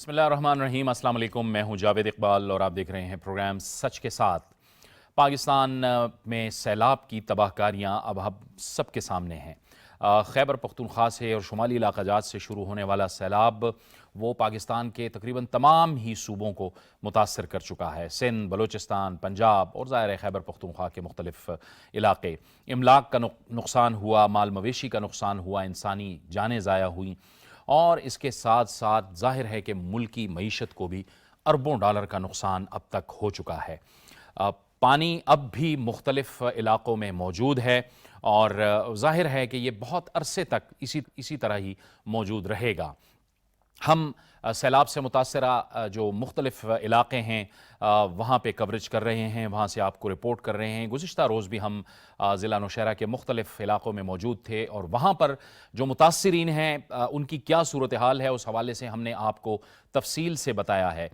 بسم اللہ الرحمن الرحیم۔ السلام علیکم، میں ہوں جاوید اقبال اور آپ دیکھ رہے ہیں پروگرام سچ کے ساتھ۔ پاکستان میں سیلاب کی تباہ کاریاں اب سب کے سامنے ہیں۔ خیبر پختونخوا سے اور شمالی علاقہ جات سے شروع ہونے والا سیلاب وہ پاکستان کے تقریباً تمام ہی صوبوں کو متاثر کر چکا ہے۔ سندھ، بلوچستان، پنجاب اور ظاہر ہے خیبر پختونخوا کے مختلف علاقے۔ املاک کا نقصان ہوا، مال مویشی کا نقصان ہوا، انسانی جانیں ضائع ہوئیں، اور اس کے ساتھ ساتھ ظاہر ہے کہ ملکی معیشت کو بھی اربوں ڈالر کا نقصان اب تک ہو چکا ہے۔ پانی اب بھی مختلف علاقوں میں موجود ہے اور ظاہر ہے کہ یہ بہت عرصے تک اسی طرح ہی موجود رہے گا۔ ہم سیلاب سے متاثرہ جو مختلف علاقے ہیں وہاں پہ کوریج کر رہے ہیں، وہاں سے آپ کو رپورٹ کر رہے ہیں۔ گزشتہ روز بھی ہم ضلع نوشہرہ کے مختلف علاقوں میں موجود تھے اور وہاں پر جو متاثرین ہیں ان کی کیا صورتحال ہے اس حوالے سے ہم نے آپ کو تفصیل سے بتایا ہے۔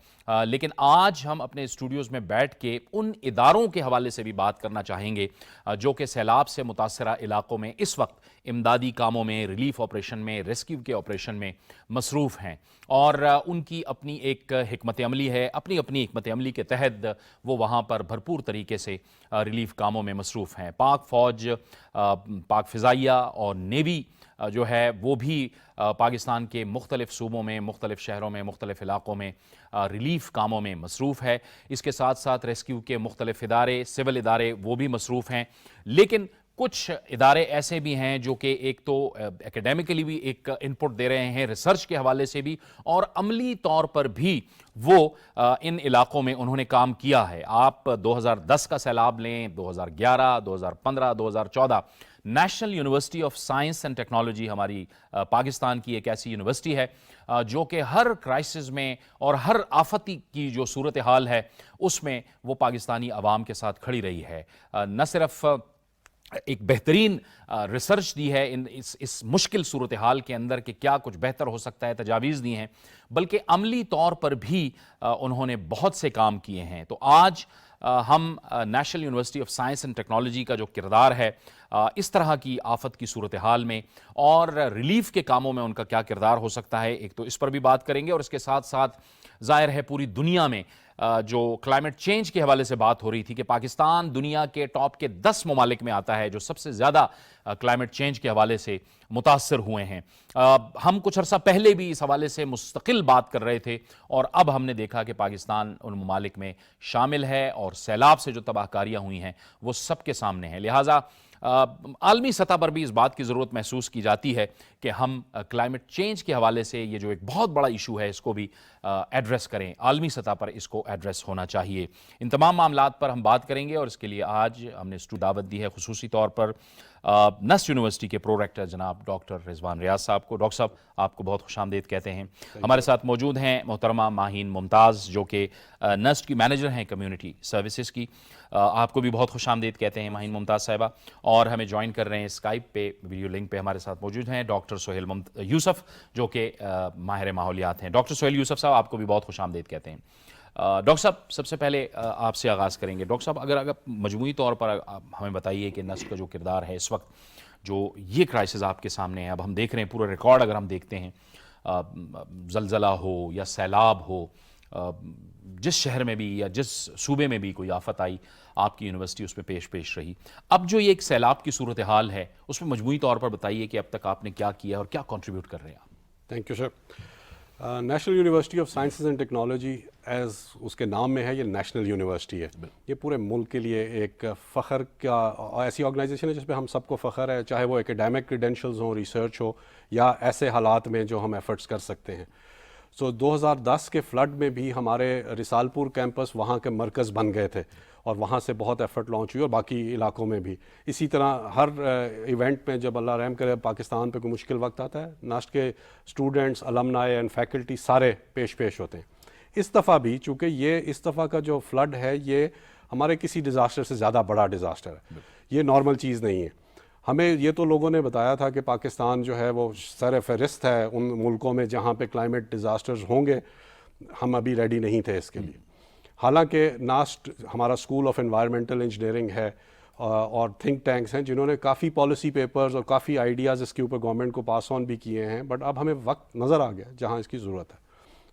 لیکن آج ہم اپنے اسٹوڈیوز میں بیٹھ کے ان اداروں کے حوالے سے بھی بات کرنا چاہیں گے جو کہ سیلاب سے متاثرہ علاقوں میں اس وقت امدادی کاموں میں، ریلیف آپریشن میں، ریسکیو کے آپریشن میں مصروف ہیں، اور ان کی اپنی ایک حکمت عملی ہے۔ اپنی حکمت عملی کے تحت وہ وہاں پر بھرپور طریقے سے ریلیف کاموں میں مصروف ہیں۔ پاک فوج، پاک فضائیہ اور نیوی جو ہے وہ بھی پاکستان کے مختلف صوبوں میں، مختلف شہروں میں، مختلف علاقوں میں ریلیف کاموں میں مصروف ہے۔ اس کے ساتھ ساتھ ریسکیو کے مختلف ادارے، سول ادارے وہ بھی مصروف ہیں، لیکن کچھ ادارے ایسے بھی ہیں جو کہ ایک تو ایکیڈیمکلی بھی ایک انپٹ دے رہے ہیں، ریسرچ کے حوالے سے بھی، اور عملی طور پر بھی وہ ان علاقوں میں انہوں نے کام کیا ہے۔ آپ 2010 کا سیلاب لیں، 2011، 2015، 2014، national university of science and technology ہماری پاکستان کی ایک ایسی یونیورسٹی ہے جو کہ ہر کرائسس میں اور ہر آفتی کی جو صورتحال ہے اس میں وہ پاکستانی عوام کے ساتھ کھڑی رہی ہے۔ نہ صرف ایک بہترین ریسرچ دی ہے اس مشکل صورتحال کے اندر کہ کیا کچھ بہتر ہو سکتا ہے، تجاویز دی ہیں، بلکہ عملی طور پر بھی انہوں نے بہت سے کام کیے ہیں۔ تو آج ہم national university of science and technology کا جو کردار ہے اس طرح کی آفت کی صورتحال میں اور ریلیف کے کاموں میں ان کا کیا کردار ہو سکتا ہے، ایک تو اس پر بھی بات کریں گے، اور اس کے ساتھ ساتھ ظاہر ہے پوری دنیا میں جو کلائمیٹ چینج کے حوالے سے بات ہو رہی تھی کہ پاکستان دنیا کے ٹاپ کے 10 ممالک میں آتا ہے جو سب سے زیادہ کلائمیٹ چینج کے حوالے سے متاثر ہوئے ہیں۔ ہم کچھ عرصہ پہلے بھی اس حوالے سے مستقل بات کر رہے تھے اور اب ہم نے دیکھا کہ پاکستان ان ممالک میں شامل ہے اور سیلاب سے جو تباہ کاریاں ہوئی ہیں وہ سب کے سامنے ہیں۔ لہٰذا عالمی سطح پر بھی اس بات کی ضرورت محسوس کی جاتی ہے کہ ہم کلائمیٹ چینج کے حوالے سے یہ جو ایک بہت بڑا ایشو ہے اس کو بھی ایڈریس کریں، عالمی سطح پر اس کو ایڈریس ہونا چاہیے۔ ان تمام معاملات پر ہم بات کریں گے اور اس کے لیے آج ہم نے دعوت دی ہے خصوصی طور پر نسٹ یونیورسٹی کے پرو ریکٹر جناب ڈاکٹر رضوان ریاض صاحب کو۔ ڈاکٹر صاحب آپ کو بہت خوش آمدید کہتے ہیں۔ ہمارے ساتھ موجود ہیں محترمہ ماہین ممتاز جو کہ نسٹ کی مینیجر ہیں کمیونٹی سروسز کی، آپ کو بھی بہت خوش آمدید کہتے ہیں ماہین ممتاز صاحبہ۔ اور ہمیں جوائن کر رہے ہیں اسکائپ پہ، ویڈیو لنک پہ ہمارے ساتھ موجود ہیں ڈاکٹر سہیل یوسف جو کہ ماہر ماحولیات ہیں۔ ڈاکٹر سہیل یوسف صاحب آپ کو بھی بہت خوش آمدید کہتے ہیں۔ ڈاکٹر صاحب سب سے پہلے آپ سے آغاز کریں گے۔ ڈاکٹر صاحب اگر مجموعی طور پر ہمیں بتائیے کہ نسٹ کا جو کردار ہے اس وقت، جو یہ کرائسس آپ کے سامنے ہیں، اب ہم دیکھ رہے ہیں پورا ریکارڈ اگر ہم دیکھتے ہیں، زلزلہ ہو یا سیلاب ہو، جس شہر میں بھی یا جس صوبے میں بھی کوئی آفت آئی آپ کی یونیورسٹی اس پہ پیش رہی۔ اب جو یہ ایک سیلاب کی صورتحال ہے اس میں مجموعی طور پر بتائیے کہ اب تک آپ نے کیا کیا اور کیا کنٹریبیوٹ کر رہے ہیں آپ؟ Thank you sir. National university of sciences and technology is اس کے نام میں ہے، یہ نیشنل یونیورسٹی ہے۔ یہ پورے ملک کے لیے ایک فخر کا ایسی آرگنائزیشن ہے جس پہ ہم سب کو فخر ہے، چاہے وہ ایکیڈیمک کریڈینشلز ہوں، ریسرچ ہو، یا ایسے حالات میں جو ہم ایفرٹس کر سکتے ہیں۔ 2010 کے فلڈ میں بھی ہمارے رسال پور کیمپس وہاں کے مرکز بن گئے تھے اور وہاں سے بہت ایفرٹ لانچ ہوئی، اور باقی علاقوں میں بھی اسی طرح ہر ایونٹ میں جب اللہ رحم کرے پاکستان پہ کوئی مشکل وقت آتا ہے، ناسٹ کے اسٹوڈنٹس، المنائی اینڈ فیکلٹی سارے پیش ہوتے ہیں۔ اس دفعہ بھی چونکہ یہ اس دفعہ کا جو فلڈ ہے یہ ہمارے کسی ڈیزاسٹر سے زیادہ بڑا ڈیزاسٹر ہے، یہ نارمل چیز نہیں ہے۔ ہمیں یہ تو لوگوں نے بتایا تھا کہ پاکستان جو ہے وہ سر فہرست ہے ان ملکوں میں جہاں پہ کلائمیٹ ڈیزاسٹرز ہوں گے، ہم ابھی ریڈی نہیں تھے اس کے لیے۔ حالانکہ ناسٹ ہمارا اسکول آف انوائرمنٹل انجینئرنگ ہے اور تھنک ٹینکس ہیں جنہوں نے کافی پالیسی پیپرز اور کافی آئیڈیاز اس کے اوپر گورنمنٹ کو پاس آن بھی کیے ہیں، بٹ اب ہمیں وقت نظر آ گیا جہاں اس کی ضرورت ہے۔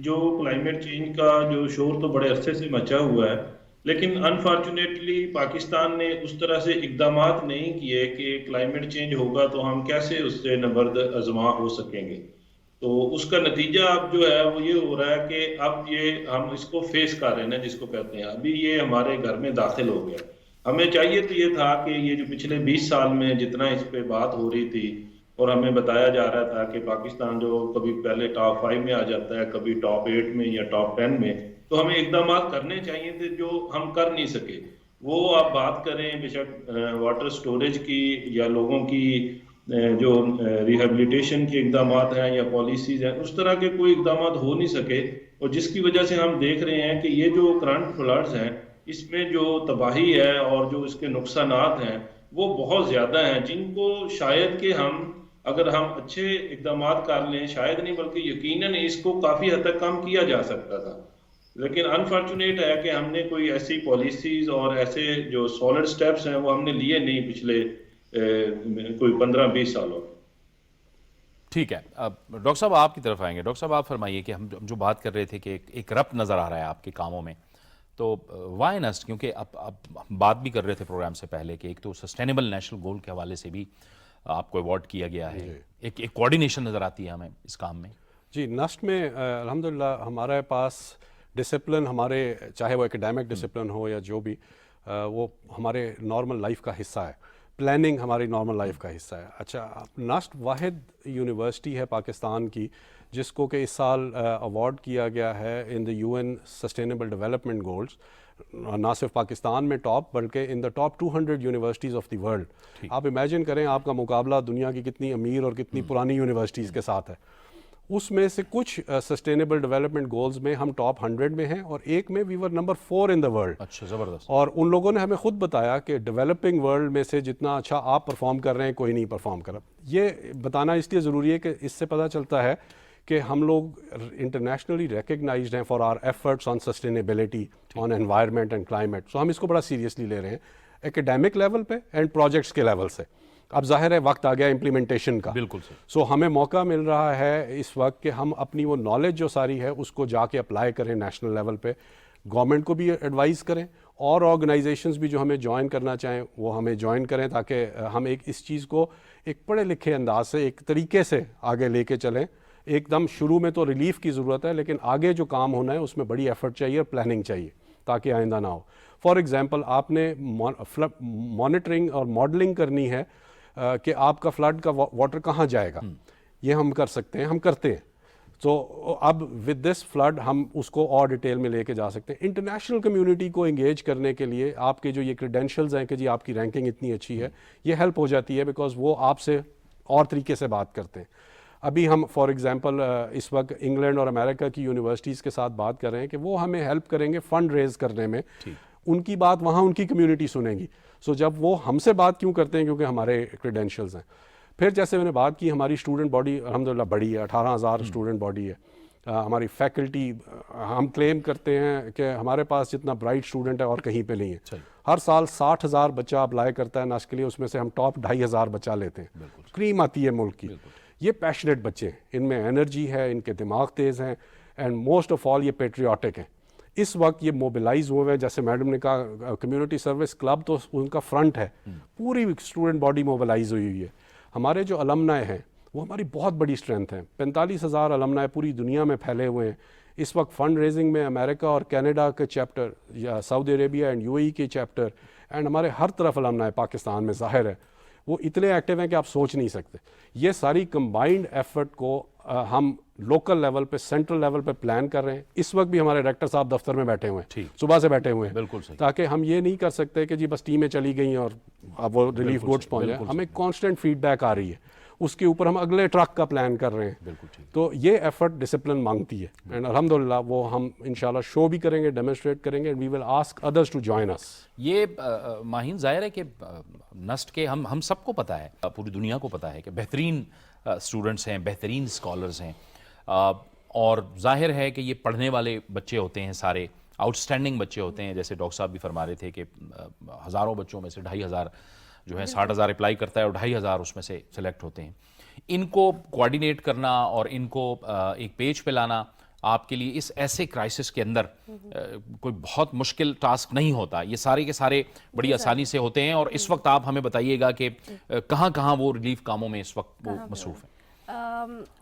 جو کلائمیٹ چینج کا جو شور تو بڑے عرصے سے مچا ہوا ہے، لیکن انفارچونیٹلی پاکستان نے اس طرح سے اقدامات نہیں کیے کہ کلائمیٹ چینج ہوگا تو ہم کیسے اس سے نبرد ازما ہو سکیں گے۔ تو اس کا نتیجہ اب جو ہے وہ یہ ہو رہا ہے کہ اب یہ ہم اس کو فیس کر رہے ہیں، جس کو کہتے ہیں ابھی یہ ہمارے گھر میں داخل ہو گیا۔ ہمیں چاہیے تو یہ تھا کہ یہ جو پچھلے 20 سال میں جتنا اس پہ بات ہو رہی تھی اور ہمیں بتایا جا رہا تھا کہ پاکستان جو کبھی پہلے ٹاپ 5 میں آ جاتا ہے، کبھی ٹاپ 8 میں یا ٹاپ 10 میں، تو ہمیں اقدامات کرنے چاہیے تھے جو ہم کر نہیں سکے۔ وہ آپ بات کریں بے شک واٹر سٹوریج کی یا لوگوں کی جو ریہیبلیٹیشن کے اقدامات ہیں یا پالیسیز ہیں، اس طرح کے کوئی اقدامات ہو نہیں سکے، اور جس کی وجہ سے ہم دیکھ رہے ہیں کہ یہ جو کرنٹ فلڈز ہیں اس میں جو تباہی ہے اور جو اس کے نقصانات ہیں وہ بہت زیادہ ہیں، جن کو شاید کہ اگر ہم اچھے اقدامات کر لیں، شاید نہیں بلکہ یقیناً اس کو کافی حد تک کم کیا جا سکتا تھا۔ لیکن انفارچونیٹ ہے کہ ہم نے کوئی ایسی پالیسیز اور ایسے جو سالڈ سٹیپس ہیں وہ ہم نے لیے نہیں پچھلے کوئی 15-20 سالوں میں۔ ٹھیک ہے، اب ڈاکٹر صاحب آپ کی طرف آئیں گے۔ ڈاکٹر صاحب آپ فرمائیے کہ ہم جو بات کر رہے تھے کہ ایک ربط نظر آ رہا ہے آپ کے کاموں میں، تو وائی نسٹ، کیونکہ اب ہم بات بھی کر رہے تھے پروگرام سے پہلے کہ ایک تو سسٹینیبل نیشنل گول کے حوالے سے بھی آپ کو ایوارڈ کیا گیا ہے، ایک کوارڈینیشن نظر آتی ہے ہمیں اس کام میں۔ جی، نسٹ میں الحمدللہ ہمارے پاس ڈسپلن، ہمارے چاہے وہ اکیڈیمک ڈسپلن ہو یا جو بھی، وہ ہمارے نارمل لائف کا حصہ ہے۔ پلاننگ ہماری نارمل لائف کا حصہ ہے۔ اچھا، نسٹ واحد یونیورسٹی ہے پاکستان کی جس کو کہ اس سال ایوارڈ کیا گیا ہے in the UN sustainable development goals, نہ صرف پاکستان میں ٹاپ بلکہ in the top 200 universities of the world. آپ امیجن کریں آپ کا مقابلہ دنیا کی کتنی امیر اور کتنی پرانی یونیورسٹیز کے ساتھ ہے۔ اس میں سے کچھ سسٹینیبل ڈیولپمنٹ گولز میں ہم ٹاپ 100 میں ہیں، اور ایک میں وی ور نمبر 4 ان دا ورلڈ۔ اچھا، زبردست۔ اور ان لوگوں نے ہمیں خود بتایا کہ ڈیولپنگ ورلڈ میں سے جتنا اچھا آپ پرفارم کر رہے ہیں کوئی نہیں پرفارم کر رہا۔ یہ بتانا اس لیے ضروری ہے کہ اس سے پتہ چلتا ہے کہ ہم لوگ انٹرنیشنلی ریکگنائزڈ ہیں for our efforts on sustainability, on environment and climate. So ہم اس کو بڑا سیریسلی لے رہے ہیں ایکیڈیمک لیول پہ اینڈ پروجیکٹس کے لیول سے۔ اب ظاہر ہے وقت آ گیا امپلیمنٹیشن کا، بالکل سے۔ سو ہمیں موقع مل رہا ہے اس وقت کہ ہم اپنی وہ نالج جو ساری ہے اس کو جا کے اپلائی کریں نیشنل لیول پہ، گورنمنٹ کو بھی ایڈوائز کریں، اور آرگنائزیشنز بھی جو ہمیں جوائن کرنا چاہیں وہ ہمیں جوائن کریں، تاکہ ہم اس چیز کو ایک پڑھے لکھے انداز سے ایک طریقے سے آگے لے کے چلیں۔ ایک دم شروع میں تو ریلیف کی ضرورت ہے، لیکن آگے جو کام ہونا ہے اس میں بڑی ایفرٹ چاہیے اور پلاننگ چاہیے تاکہ آئندہ نہ ہو۔ فار ایگزامپل، آپ نے مانیٹرنگ اور ماڈلنگ کرنی ہے کہ آپ کا فلڈ کا واٹر کہاں جائے گا، یہ ہم کر سکتے ہیں، ہم کرتے ہیں۔ تو اب ود دس فلڈ ہم اس کو اور ڈیٹیل میں لے کے جا سکتے ہیں۔ انٹرنیشنل کمیونٹی کو انگیج کرنے کے لیے آپ کے جو یہ کریڈینشلز ہیں کہ جی آپ کی رینکنگ اتنی اچھی ہے، یہ ہیلپ ہو جاتی ہے، بیکاز وہ آپ سے اور طریقے سے بات کرتے ہیں۔ ابھی ہم فار ایگزامپل اس وقت انگلینڈ اور امریکہ کی یونیورسٹیز کے ساتھ بات کر رہے ہیں کہ وہ ہمیں ہیلپ کریں گے فنڈ ریز کرنے میں، ان کی بات وہاں ان کی کمیونٹی سنیں گی۔ سو جب وہ ہم سے بات کیوں کرتے ہیں؟ کیونکہ ہمارے کریڈینشلز ہیں۔ پھر جیسے میں نے بات کی، ہماری اسٹوڈنٹ باڈی الحمدللہ بڑی ہے، 18,000 اسٹوڈنٹ باڈی ہے۔ ہماری فیکلٹی، ہم کلیم کرتے ہیں کہ ہمارے پاس جتنا برائٹ اسٹوڈنٹ ہے اور کہیں پہ نہیں ہے۔ ہر سال 60,000 بچہ اپلائی کرتا ہے نسٹ کے لیے، اس میں سے ہم ٹاپ 2,500 بچہ لیتے ہیں۔ کریم آتی ہے ملک کی۔ یہ پیشنیٹ بچے ہیں، ان میں انرجی ہے، ان کے دماغ تیز ہیں، اینڈ موسٹ آف آل یہ پیٹریوٹک ہیں۔ اس وقت یہ موبلائز ہوئے ہیں، جیسے میڈم نے کہا کمیونٹی سروس کلب تو ان کا فرنٹ ہے، پوری اسٹوڈنٹ باڈی موبلائز ہوئی ہوئی ہے۔ ہمارے جو المنائے ہیں وہ ہماری بہت بڑی اسٹرینتھ ہیں، 45,000 المنائے پوری دنیا میں پھیلے ہوئے ہیں۔ اس وقت فنڈ ریزنگ میں امریکہ اور کینیڈا کے چیپٹر، یا سعودی عربیہ اینڈ UAE کے چیپٹر، اینڈ ہمارے ہر طرف المنائے پاکستان میں ظاہر ہے وہ اتنے ایکٹیو ہیں کہ آپ سوچ نہیں سکتے۔ یہ ساری کمبائنڈ ایفرٹ کو ہم لوکل لیول پہ، سینٹرل لیول پہ پلان کر رہے ہیں۔ اس وقت بھی ہمارے ڈائریکٹر صاحب دفتر میں بیٹھے ہوئے ہیں، صبح سے بیٹھے ہوئے ہیں، بالکل صحیح، تاکہ ہم یہ نہیں کر سکتے کہ جی بس ٹیمیں چلی گئیں اور اب وہ ریلیف گوڈس پہنچ جائیں۔ ہمیں کانسٹنٹ فیڈ بیک آ رہی ہے، اس کے اوپر ہم اگلے ٹرک کا پلان کر رہے ہیں۔ تو یہ ایفرٹ ڈسپلن مانگتی ہے، اینڈ الحمدللہ وہ ہم انشاءاللہ شو بھی کریں گے، ڈیمونسٹریٹ کریں گے، and we will ask others to join us. یہ ماہین ظاہر ہے کہ نسٹ کے ہم سب کو پتہ ہے، پوری دنیا کو پتہ ہے کہ بہترین اسٹوڈنٹس ہیں، بہترین اسکالرز ہیں، اور ظاہر ہے کہ یہ پڑھنے والے بچے ہوتے ہیں، سارے آؤٹ اسٹینڈنگ بچے ہوتے ہیں۔ جیسے ڈاکٹر صاحب بھی فرما رہے تھے کہ ہزاروں بچوں میں سے 2,500 جو ہے 60,000 اپلائی کرتا ہے اور 2,500 اس میں سے سلیکٹ ہوتے ہیں۔ ان کو کوآرڈینیٹ کرنا اور ان کو ایک پیج پہ لانا آپ کے لیے اس ایسے کرائسس کے اندر کوئی بہت مشکل ٹاسک نہیں ہوتا، یہ سارے کے سارے بڑی آسانی سے ہوتے ہیں. اور اس وقت آپ ہمیں بتائیے گا کہ کہاں کہاں وہ ریلیف کاموں میں اس وقت وہ مصروف ہیں.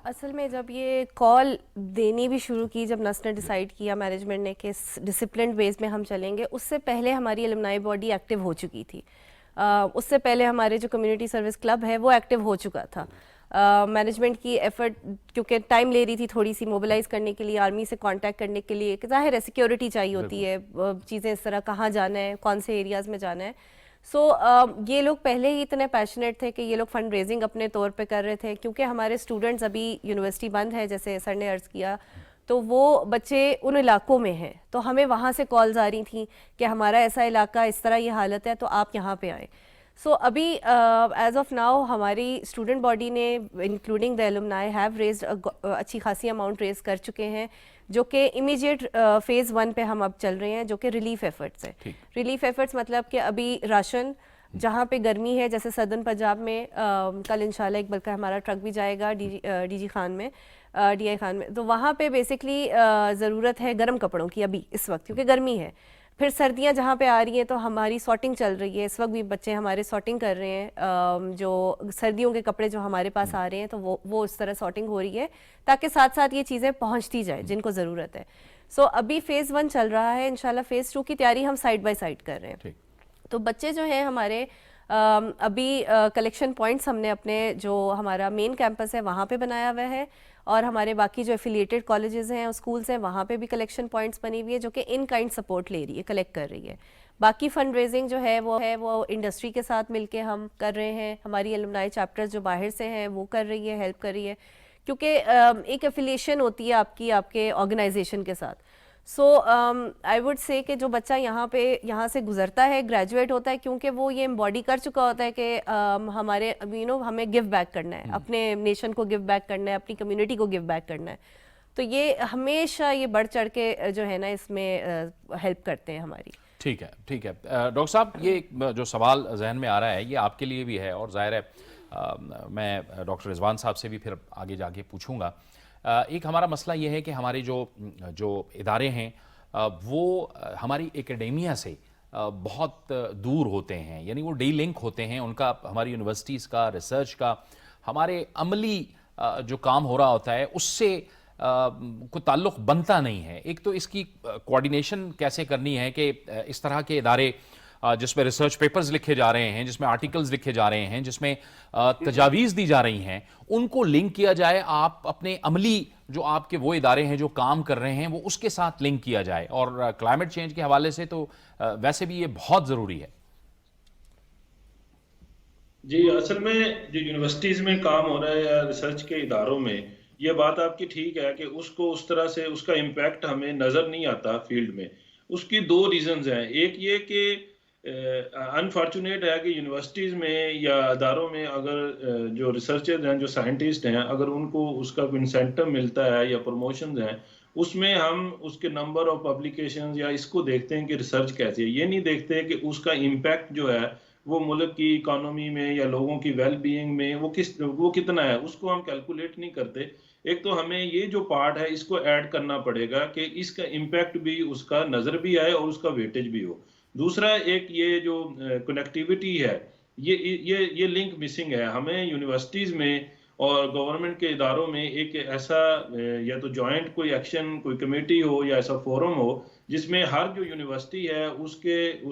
اصل میں جب یہ کال دینی بھی شروع کی، جب نس نے ڈیسائیڈ کیا مینجمنٹ نے کہ ڈسپلنڈ ویز میں ہم چلیں گے، اس سے پہلے ہماری الومنائی باڈی ایکٹیو ہو چکی تھی. اس سے پہلے ہمارے جو کمیونٹی سروس کلب ہے وہ ایکٹیو ہو چکا تھا. مینجمنٹ کی ایفرٹ کیونکہ ٹائم لے رہی تھی تھوڑی سی موبلائز کرنے کے لیے، آرمی سے کانٹیکٹ کرنے کے لیے، ظاہر ہے سیکیورٹی چاہیے ہوتی ہے، چیزیں اس طرح کہاں جانا ہے، کون سے ایریاز میں جانا ہے. سو یہ لوگ پہلے ہی اتنے پیشنیٹ تھے کہ یہ لوگ فنڈ ریزنگ اپنے طور پہ کر رہے تھے، کیونکہ ہمارے اسٹوڈنٹس ابھی یونیورسٹی بند ہے جیسے سر نے عرض کیا، تو وہ بچے ان علاقوں میں ہیں، تو ہمیں وہاں سے کالز آ رہی تھیں کہ ہمارا ایسا علاقہ اس طرح یہ حالت ہے تو آپ یہاں پہ آئیں. سو ابھی ایز آف ناؤ ہماری اسٹوڈنٹ باڈی نے انکلوڈنگ دا الومنائی ہیو ریزڈ اچھی خاصی اماؤنٹ ریز کر چکے ہیں، جو کہ امیجیٹ فیز 1 پہ ہم اب چل رہے ہیں، جو کہ ریلیف ایفرٹس ہیں. ریلیف ایفرٹس مطلب کہ ابھی راشن جہاں پہ گرمی ہے، جیسے سدرن پنجاب میں کل انشاءاللہ ایک بلکہ ہمارا ٹرک بھی جائے گا ڈی جی خان میں، ڈی آئی خان میں، تو وہاں پہ بیسکلی ضرورت ہے گرم کپڑوں کی ابھی اس وقت کیونکہ گرمی ہے. پھر سردیاں جہاں پہ آ رہی ہیں تو ہماری سارٹنگ چل رہی ہے، اس وقت بھی بچے ہمارے سارٹنگ کر رہے ہیں، جو سردیوں کے کپڑے جو ہمارے پاس آ رہے ہیں تو وہ اس طرح سارٹنگ ہو رہی ہے تاکہ ساتھ ساتھ یہ چیزیں پہنچتی جائیں جن کو ضرورت ہے. سو ابھی فیز 1 چل رہا ہے، انشاءاللہ فیز 2 کی تیاری ہم سائڈ بائی سائڈ کر رہے ہیں. تو بچے جو ہیں ہمارے ابھی کلیکشن پوائنٹس ہم نے اپنے جو ہمارا مین کیمپس ہے وہاں پہ بنایا ہوا ہے، اور ہمارے باقی جو ایفیلیٹڈ کالجز ہیں اسکولس ہیں وہاں پہ بھی کلیکشن پوائنٹس بنی ہوئی ہے جو کہ ان کائنڈ سپورٹ لے رہی ہے، کلیکٹ کر رہی ہے. باقی فنڈ ریزنگ جو ہے وہ انڈسٹری کے ساتھ مل کے ہم کر رہے ہیں. ہماری الومنائی چیپٹرز جو باہر سے ہیں وہ کر رہی ہے، ہیلپ کر رہی ہے، کیونکہ ایک ایفیلیشن ہوتی ہے آپ کے آرگنائزیشن کے ساتھ. سو آئی وڈ سے کہ جو بچہ یہاں سے گزرتا ہے، گریجویٹ ہوتا ہے، کیونکہ وہ یہ امباڈی کر چکا ہوتا ہے کہ ہمارے ہمیں گیو بیک کرنا ہے، اپنے نیشن کو گیو بیک کرنا ہے، اپنی کمیونٹی کو گیو بیک کرنا ہے. تو یہ ہمیشہ یہ بڑھ چڑھ کے جو ہے نا اس میں ہیلپ کرتے ہیں ہماری. ٹھیک ہے. ڈاکٹر صاحب یہ جو سوال ذہن میں آ رہا ہے یہ آپ کے لیے بھی ہے، اور ظاہر ہے میں ڈاکٹر رضوان صاحب سے بھی پھر آگے جا کے پوچھوں گا. ایک ہمارا مسئلہ یہ ہے کہ ہمارے جو ادارے ہیں وہ ہماری اکیڈیمیا سے بہت دور ہوتے ہیں، یعنی وہ ڈی لنک ہوتے ہیں، ان کا ہماری یونیورسٹیز کا، ریسرچ کا، ہمارے عملی جو کام ہو رہا ہوتا ہے اس سے کوئی تعلق بنتا نہیں ہے. ایک تو اس کی کوآرڈینیشن کیسے کرنی ہے کہ اس طرح کے ادارے جس میں ریسرچ پیپرز لکھے جا رہے ہیں، جس میں آرٹیکلز لکھے جا رہے ہیں، جس میں تجاویز دی جا رہی ہیں، ان کو لنک کیا جائے، آپ اپنے عملی جو آپ کے وہ ادارے ہیں جو کام کر رہے ہیں وہ اس کے ساتھ لنک کیا جائے. اور کلائمیٹ چینج کے حوالے سے تو ویسے بھی یہ بہت ضروری ہے. جی اصل میں جو یونیورسٹیز میں کام ہو رہا ہے یا ریسرچ کے اداروں میں، یہ بات آپ کی ٹھیک ہے کہ اس کو اس طرح سے اس کا امپیکٹ ہمیں نظر نہیں آتا فیلڈ میں. اس کی 2 ریزنز ہیں. ایک یہ کہ انفارچونیٹ ہے کہ یونیورسٹیز میں یا اداروں میں اگر جو ریسرچرز ہیں، جو سائنٹسٹ ہیں، اگر ان کو اس کا کوئی انسینٹو ملتا ہے یا پروموشنز ہیں، اس میں ہم اس کے نمبر آف پبلیکیشنز یا اس کو دیکھتے ہیں کہ ریسرچ کیسی ہے. یہ نہیں دیکھتے کہ اس کا امپیکٹ جو ہے وہ ملک کی اکانومی میں یا لوگوں کی ویل بینگ میں وہ کتنا ہے، اس کو ہم کیلکولیٹ نہیں کرتے. ایک تو ہمیں یہ جو پارٹ ہے اس کو ایڈ کرنا پڑے گا کہ اس کا امپیکٹ بھی اس کا نظر بھی آئے اور اس کا ویٹیج بھی ہو. دوسرا ایک یہ جو کنیکٹیوٹی ہے، یہ لنک مسنگ ہے. ہمیں یونیورسٹیز میں اور گورنمنٹ کے اداروں میں ایک ایسا یا تو جوائنٹ کوئی ایکشن، کوئی کمیٹی ہو یا ایسا فورم ہو جس میں ہر جو یونیورسٹی ہے اس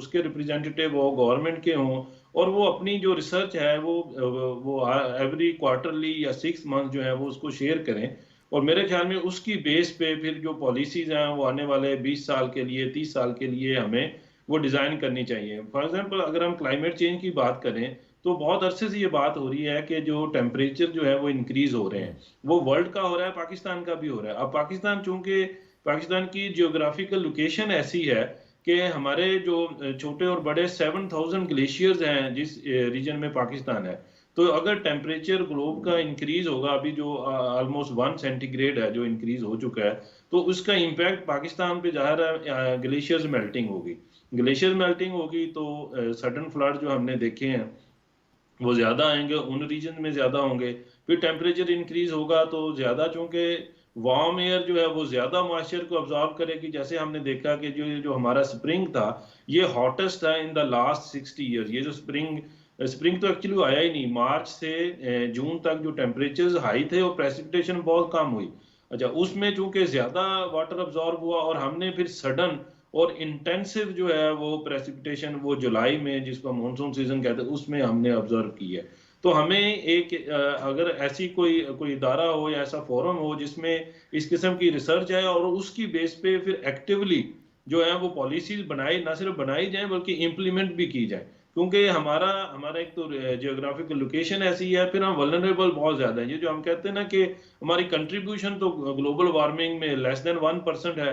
کے ریپریزنٹیٹیو ہو، گورنمنٹ کے ہوں، اور وہ اپنی جو ریسرچ ہے وہ ایوری کوارٹرلی یا 6 منتھ جو ہے وہ اس کو شیئر کریں. اور میرے خیال میں اس کی بیس پہ پھر جو پالیسیز ہیں وہ آنے والے 20 سال کے لیے، 30 سال کے لیے ہمیں وہ ڈیزائن کرنی چاہیے. فار ایگزامپل اگر ہم کلائمیٹ چینج کی بات کریں تو بہت عرصے سے یہ بات ہو رہی ہے کہ جو ٹیمپریچر جو ہے وہ انکریز ہو رہے ہیں، وہ ورلڈ کا ہو رہا ہے، پاکستان کا بھی ہو رہا ہے. اب پاکستان چونکہ پاکستان کی جیوگرافیکل لوکیشن ایسی ہے کہ ہمارے جو چھوٹے اور بڑے 7000 گلیشیئرز ہیں جس ریجن میں پاکستان ہے، تو اگر ٹیمپریچر گلوب کا انکریز ہوگا، ابھی جو آلموسٹ 1 سینٹی گریڈ ہے جو انکریز ہو چکا ہے، تو اس کا امپیکٹ پاکستان پہ ظاہر ہے. گلیشیئرز میلٹنگ ہوگی تو سڈن فلڈ جو ہم نے دیکھے ہیں وہ زیادہ آئیں گے، ان ریجن میں زیادہ ہوں گے. پھر ٹیمپریچر انکریز ہوگا تو زیادہ، چونکہ وارم ایئر جو ہے وہ زیادہ موئسچر کو ابزارب کرے گی. جیسے ہم نے دیکھا کہ جو ہمارا اسپرنگ تھا یہ ہاٹسٹ تھا ان دا لاسٹ 60 ایئرز. یہ جو اسپرنگ تو ایکچولی آیا ہی نہیں. مارچ سے جون تک جو ٹیمپریچرز ہائی تھے اور پریسپیٹیشن بہت کم ہوئی. اچھا اس میں چونکہ زیادہ واٹر ابزارب ہوا اور ہم نے پھر سڈن اور انٹینسو جو ہے وہ پریسپیٹیشن وہ جولائی میں جس کو مونسون سیزن کہتے ہیں اس میں ہم نے آبزرو کی ہے. تو ہمیں ایک اگر ایسی کوئی ادارہ ہو یا ایسا فورم ہو جس میں اس قسم کی ریسرچ ہے اور اس کی بیس پہ پھر ایکٹیولی جو ہے وہ پالیسیز بنائی، نہ صرف بنائی جائیں بلکہ امپلیمنٹ بھی کی جائے. کیونکہ ہمارا ایک تو جیوگرافیکل لوکیشن ایسی ہے، پھر ہم ولنریبل بہت زیادہ ہیں. یہ جو ہم کہتے ہیں نا کہ ہماری کنٹریبیوشن تو گلوبل وارمنگ میں لیس دین 1% ہے،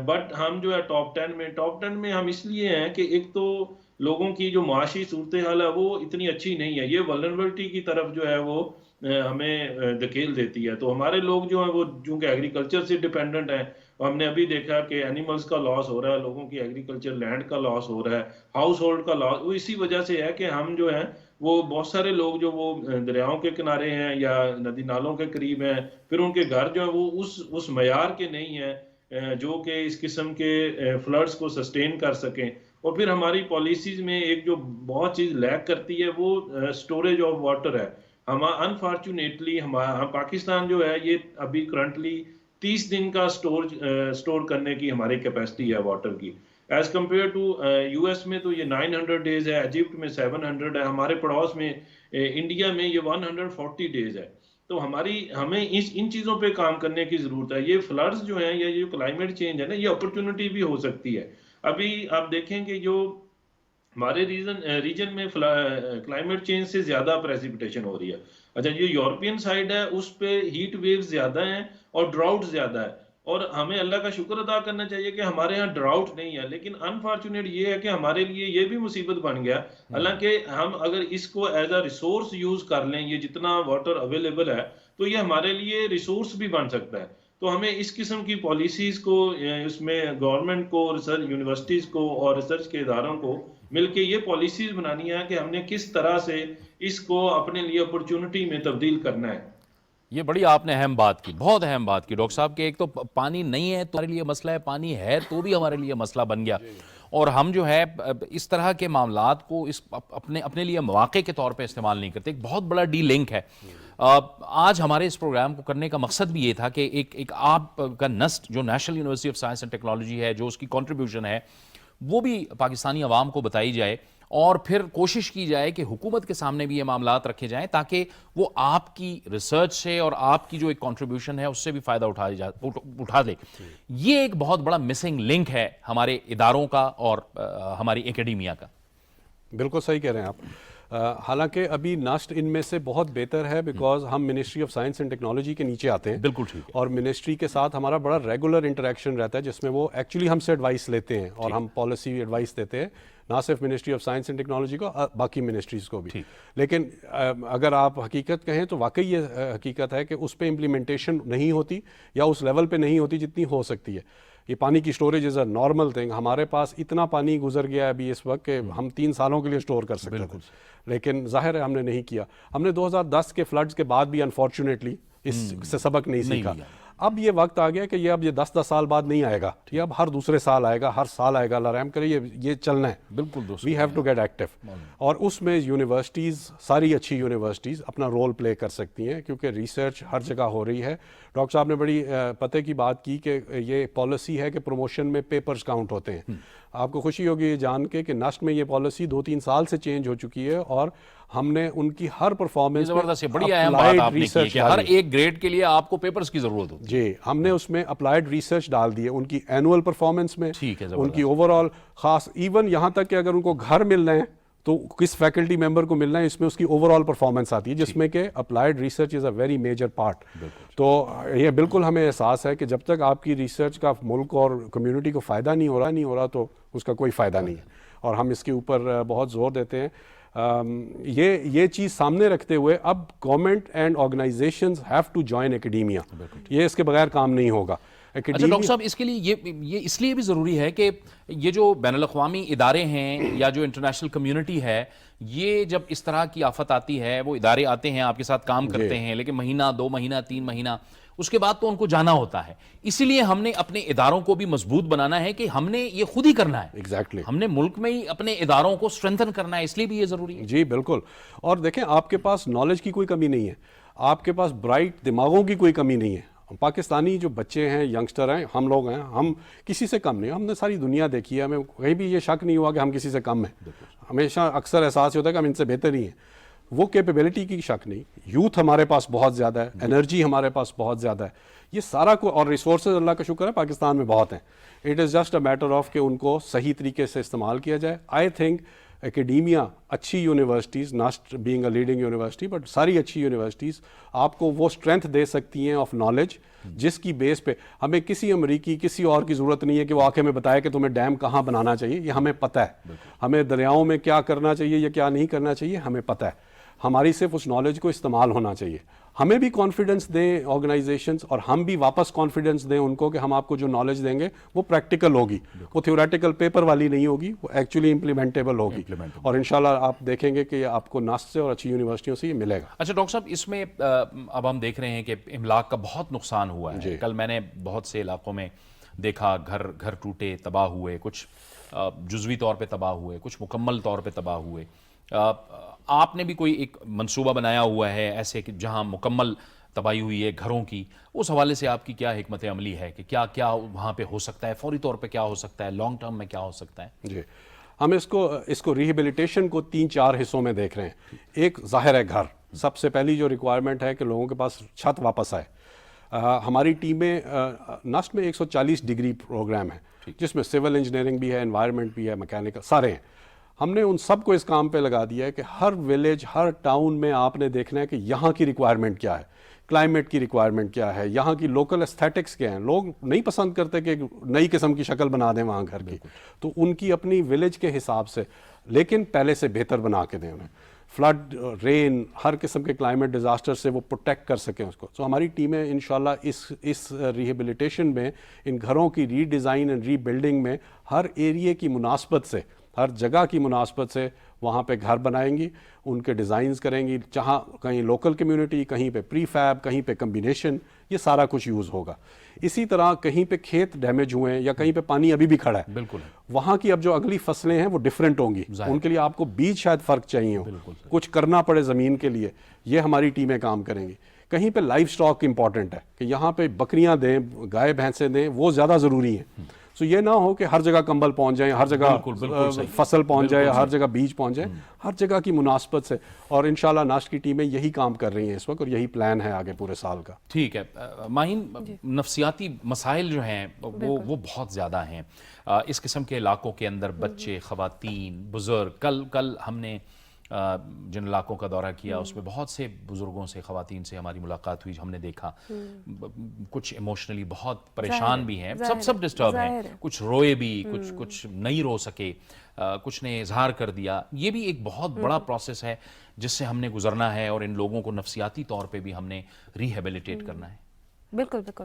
بٹ ہم جو ہے ٹاپ 10 میں ہم اس لیے ہیں کہ ایک تو لوگوں کی جو معاشی صورتحال ہے وہ اتنی اچھی نہیں ہے. یہ ولنریبلٹی کی طرف جو ہے وہ ہمیں دھکیل دیتی ہے. تو ہمارے لوگ جو ہیں وہ چونکہ ایگریکلچر سے ڈیپینڈنٹ ہیں، ہم نے ابھی دیکھا کہ اینیملز کا لاس ہو رہا ہے، لوگوں کی ایگریکلچر لینڈ کا لاس ہو رہا ہے، ہاؤس ہولڈ کا لاس. وہ اسی وجہ سے ہے کہ ہم جو ہیں وہ بہت سارے لوگ جو وہ دریاؤں کے کنارے ہیں یا ندی نالوں کے قریب ہیں، پھر ان کے گھر جو ہیں وہ اس معیار کے نہیں ہیں جو کہ اس قسم کے فلڈز کو سسٹین کر سکیں. اور پھر ہماری پالیسیز میں ایک جو بہت چیز لیک کرتی ہے وہ سٹوریج آف واٹر ہے. انفارچونیٹلی پاکستان جو ہے یہ ابھی کرنٹلی 30 دن کا سٹور کرنے کی ہماری کیپیسٹی ہے واٹر کی، as compare to U S میں تو یہ 900 ڈیز ہے، ایجپٹ میں 700 ہے، ہمارے پڑوس میں انڈیا میں یہ 140 ڈیز ہے. تو ہمیں ان چیزوں پہ کام کرنے کی ضرورت ہے. یہ فلڈز جو ہیں یا یہ کلائمیٹ چینج ہے نا، یہ اپرچونٹی بھی ہو سکتی ہے. ابھی آپ دیکھیں کہ جو ہمارے ریجن میں کلائمیٹ چینج سے زیادہ پریسپیٹیشن ہو رہی ہے. اچھا جو یورپین سائڈ ہے اس پہ ہیٹ ویوز زیادہ ہیں اور ڈراؤٹ زیادہ ہے، اور ہمیں اللہ کا شکر ادا کرنا چاہیے کہ ہمارے ہاں ڈراؤٹ نہیں ہے. لیکن انفارچونیٹ یہ ہے کہ ہمارے لیے یہ بھی مصیبت بن گیا. حالانکہ ہم اگر اس کو ایز اے ریسورس یوز کر لیں، یہ جتنا واٹر اویلیبل ہے تو یہ ہمارے لیے ریسورس بھی بن سکتا ہے. تو ہمیں اس قسم کی پالیسیز کو اس میں گورنمنٹ کو، ریسرچ یونیورسٹیز کو اور ریسرچ کے اداروں کو مل کے یہ پالیسیز بنانی ہے کہ ہم نے کس طرح سے اس کو اپنے لیے اپرچونٹی میں تبدیل کرنا ہے. یہ بڑی آپ نے اہم بات کی، بہت اہم بات کی ڈاکٹر صاحب، کہ ایک تو پانی نہیں ہے تو ہمارے لیے مسئلہ ہے، پانی ہے تو بھی ہمارے لیے مسئلہ بن گیا. اور ہم جو ہے اس طرح کے معاملات کو اپنے لیے مواقع کے طور پہ استعمال نہیں کرتے. ایک بہت بڑا ڈی لنک ہے. آج ہمارے اس پروگرام کو کرنے کا مقصد بھی یہ تھا کہ ایک آپ کا نسٹ جو national university of science and technology ہے، جو اس کی کنٹریبیوشن ہے، وہ بھی پاکستانی عوام کو بتائی جائے، اور پھر کوشش کی جائے کہ حکومت کے سامنے بھی یہ معاملات رکھے جائیں تاکہ وہ آپ کی ریسرچ سے اور آپ کی جو ایک کنٹریبیوشن ہے اس سے بھی فائدہ اٹھا دے. یہ ایک بہت بڑا مسنگ لنک ہے ہمارے اداروں کا اور ہماری اکیڈیمیا کا. بالکل صحیح کہہ رہے ہیں آپ. حالانکہ ابھی نسٹ ان میں سے بہت بہتر ہے بیکاز ہم ministry of science and technology کے نیچے آتے ہیں. بالکل ٹھیک ہے. اور منسٹری کے ساتھ ہمارا بڑا ریگولر انٹریکشن رہتا ہے جس میں وہ ایکچولی ہم سے ایڈوائس لیتے ہیں اور ہم پالیسی ایڈوائس دیتے ہیں، نہ صرف ministry of science and technology کو، باقی منسٹریز کو بھی. لیکن اگر آپ حقیقت کہیں تو واقعی یہ حقیقت ہے کہ اس پہ امپلیمنٹیشن نہیں ہوتی یا اس لیول پہ نہیں ہوتی جتنی ہو سکتی ہے. یہ پانی کی storage is a normal thing. ہمارے پاس اتنا پانی گزر گیا ہے ابھی اس وقت کہ ہم 3 سالوں کے لیے سٹور کر سکتے تھے، لیکن ظاہر ہے ہم نے نہیں کیا. ہم نے 2010 کے فلڈز کے بعد بھی انفارچونیٹلی اس سے سبق نہیں سیکھا. اب یہ وقت آ گیا کہ یہ اب یہ 10 سال بعد نہیں آئے گا، یہ اب ہر دوسرے سال آئے گا، ہر سال آئے گا. اللہ رحم کرے، یہ چلنا ہے. بالکل دوست، we have to get active. اور اس میں یونیورسٹیز، ساری اچھی یونیورسٹیز اپنا رول پلے کر سکتی ہیں کیونکہ ریسرچ ہر جگہ ہو رہی ہے. ڈاکٹر صاحب نے بڑی پتہ کی بات کی کہ یہ پالیسی ہے کہ پروموشن میں پیپرز کاؤنٹ ہوتے ہیں. آپ کو خوشی ہوگی یہ جان کے کہ نسٹ میں یہ پالیسی 2-3 سال سے چینج ہو چکی ہے اور ہم نے ان کی ہر پرفارمنس زبردست، بڑی اہم بات آپ نے کی کہ ہر ایک گریڈ کے لیے آپ کو پیپرز کی ضرورت ہوتی ہے. جی، ہم نے اس میں اپلائیڈ ریسرچ ڈال دی ہے ان کی اینول پرفارمنس میں، ان کی اوور آل خاص ایون یہاں تک کہ اگر ان کو گھر مل رہے ہیں تو کس فیکلٹی ممبر کو ملنا ہے، اس میں اس کی اوور آل پرفارمنس آتی ہے جس میں کہ applied research is a very major part. تو یہ بالکل ہمیں احساس ہے کہ جب تک آپ کی ریسرچ کا ملک اور کمیونٹی کو فائدہ نہیں ہو رہا تو اس کا کوئی فائدہ نہیں ہے، اور ہم اس کے اوپر بہت زور دیتے ہیں. یہ چیز سامنے رکھتے ہوئے اب government and organisations have to join academia. یہ اس کے بغیر کام نہیں ہوگا. اچھا ڈاکٹر صاحب، اس کے لیے یہ اس لیے بھی ضروری ہے کہ یہ جو بین الاقوامی ادارے ہیں یا جو انٹرنیشنل کمیونٹی ہے، یہ جب اس طرح کی آفت آتی ہے، وہ ادارے آتے ہیں آپ کے ساتھ کام کرتے ہیں، لیکن مہینہ 2 مہینہ 3 مہینہ اس کے بعد تو ان کو جانا ہوتا ہے. اسی لیے ہم نے اپنے اداروں کو بھی مضبوط بنانا ہے کہ ہم نے یہ خود ہی کرنا ہے. ایگزیکٹلی ہم نے ملک میں ہی اپنے اداروں کو اسٹرینتھن کرنا ہے، اس لیے بھی یہ ضروری ہے. جی بالکل. اور دیکھیں، آپ کے پاس نالج کی کوئی کمی نہیں ہے، آپ کے پاس برائٹ دماغوں کی کوئی کمی نہیں ہے. پاکستانی جو بچے ہیں، ینگسٹر ہیں، ہم لوگ ہیں، ہم کسی سے کم نہیں. ہم نے ساری دنیا دیکھی ہے، ہمیں کہیں بھی یہ شک نہیں ہوا کہ ہم کسی سے کم ہیں. ہمیشہ اکثر احساس ہوتا ہے کہ ہم ان سے بہتر ہی ہیں. وہ کیپیبلٹی کی شک نہیں. یوتھ ہمارے پاس بہت زیادہ ہے، انرجی ہمارے پاس بہت زیادہ ہے. یہ سارا کو اور ریسورسز اللہ کا شکر ہے پاکستان میں بہت ہیں. It is just a matter of کہ ان کو صحیح طریقے سے استعمال کیا جائے. آئی تھنک اکیڈیمیا، اچھی universities, not being a leading university but ساری اچھی یونیورسٹیز آپ کو وہ اسٹرینتھ دے سکتی ہیں آف نالج، جس کی بیس پہ ہمیں کسی امریکی کسی اور کی ضرورت نہیں ہے کہ وہ آ کے ہمیں بتائے کہ تمہیں ڈیم کہاں بنانا چاہیے. یہ ہمیں پتہ ہے. ہمیں دریاؤں میں کیا کرنا چاہیے یا کیا نہیں کرنا چاہیے ہمیں پتہ ہے. ہماری صرف اس نالج کو استعمال ہونا چاہیے. ہمیں بھی کانفیڈنس دیں آرگنائزیشنز، اور ہم بھی واپس کانفیڈنس دیں ان کو کہ ہم آپ کو جو نالج دیں گے وہ پریکٹیکل ہوگی، وہ تھیوریٹیکل پیپر والی نہیں ہوگی، وہ ایکچولی امپلیمنٹیبل ہوگی. اور انشاءاللہ آپ دیکھیں گے کہ یہ آپ کو ناسٹ سے اور اچھی یونیورسٹیوں سے یہ ملے گا. اچھا ڈاکٹر صاحب، اس میں اب ہم دیکھ رہے ہیں کہ املاک کا بہت نقصان ہوا ہے. کل میں نے بہت سے علاقوں میں دیکھا گھر ٹوٹے، تباہ ہوئے، کچھ جزوی طور پہ تباہ ہوئے، کچھ مکمل طور پہ تباہ ہوئے. آپ نے بھی کوئی ایک منصوبہ بنایا ہوا ہے ایسے کہ جہاں مکمل تباہی ہوئی ہے گھروں کی، اس حوالے سے آپ کی کیا حکمت عملی ہے کہ کیا کیا وہاں پہ ہو سکتا ہے، فوری طور پہ کیا ہو سکتا ہے، لانگ ٹرم میں کیا ہو سکتا ہے؟ جی، ہم اس کو ریہیبلیٹیشن کو 3-4 حصوں میں دیکھ رہے ہیں. ایک ظاہر ہے گھر. سب سے پہلی جو ریکوائرمنٹ ہے کہ لوگوں کے پاس چھت واپس آئے. ہماری ٹیم میں نسٹ میں 140 ڈگری پروگرام ہے، جس میں سول انجینئرنگ بھی ہے، انوائرمنٹ بھی ہے، میکینیکل، سارے ہیں. ہم نے ان سب کو اس کام پہ لگا دیا ہے کہ ہر ویلیج، ہر ٹاؤن میں آپ نے دیکھنا ہے کہ یہاں کی ریکوائرمنٹ کیا ہے، کلائمیٹ کی ریکوائرمنٹ کیا ہے، یہاں کی لوکل ایستھیٹکس کیا ہیں. لوگ نہیں پسند کرتے کہ نئی قسم کی شکل بنا دیں وہاں گھر کی، تو ان کی اپنی ویلیج کے حساب سے، لیکن پہلے سے بہتر بنا کے دیں انہیں. فلڈ، رین، ہر قسم کے کلائمیٹ ڈیزاسٹر سے وہ پروٹیکٹ کر سکیں اس کو. تو ہماری ٹیمیں انشاءاللہ اس ریہیبلیٹیشن میں، ان گھروں کی ری ڈیزائن اینڈ ری بلڈنگ میں ہر ایریے کی مناسبت سے، ہر جگہ کی مناسبت سے وہاں پہ گھر بنائیں گی، ان کے ڈیزائنز کریں گی. جہاں کہیں لوکل کمیونٹی، کہیں پہ پری فیب، کہیں پہ کمبینیشن، یہ سارا کچھ یوز ہوگا. اسی طرح کہیں پہ کھیت ڈیمیج ہوئے ہیں یا کہیں پہ پانی ابھی بھی کھڑا ہے، بالکل وہاں کی اب جو اگلی فصلیں ہیں وہ ڈیفرنٹ ہوں گی. ان کے لیے آپ کو بیج شاید فرق چاہیے ہو، کچھ کرنا پڑے زمین کے لیے، یہ ہماری ٹیمیں کام کریں گی. کہیں پہ لائف سٹاک امپورٹنٹ ہے کہ یہاں پہ بکریاں دیں، گائے بھینسیں دیں، وہ زیادہ ضروری ہیں. سو یہ نہ ہو کہ ہر جگہ کمبل پہنچ جائیں، ہر جگہ فصل پہنچ جائے، ہر جگہ بیج پہنچ جائے، ہر جگہ کی مناسبت سے. اور انشاءاللہ ناشت کی ٹیمیں یہی کام کر رہی ہیں اس وقت، اور یہی پلان ہے آگے پورے سال کا. ٹھیک ہے ماہین، نفسیاتی مسائل جو ہیں وہ بہت زیادہ ہیں اس قسم کے علاقوں کے اندر. بچے، خواتین، بزرگ، کل ہم نے جن علاقوں کا دورہ کیا اس میں بہت سے بزرگوں سے، خواتین سے ہماری ملاقات ہوئی. ہم نے دیکھا کچھ ایموشنلی بہت پریشان بھی ہیں، سب ڈسٹرب ہیں، کچھ روئے بھی، کچھ نہیں رو سکے، کچھ نے اظہار کر دیا. یہ بھی ایک بہت بڑا پروسیس ہے جس سے ہم نے گزرنا ہے، اور ان لوگوں کو نفسیاتی طور پہ بھی ہم نے ریہیبلیٹیٹ کرنا ہے. بالکل بالکل.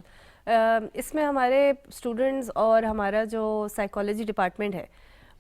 اس میں ہمارے اسٹوڈنٹس اور ہمارا جو سائیکالوجی ڈپارٹمنٹ ہے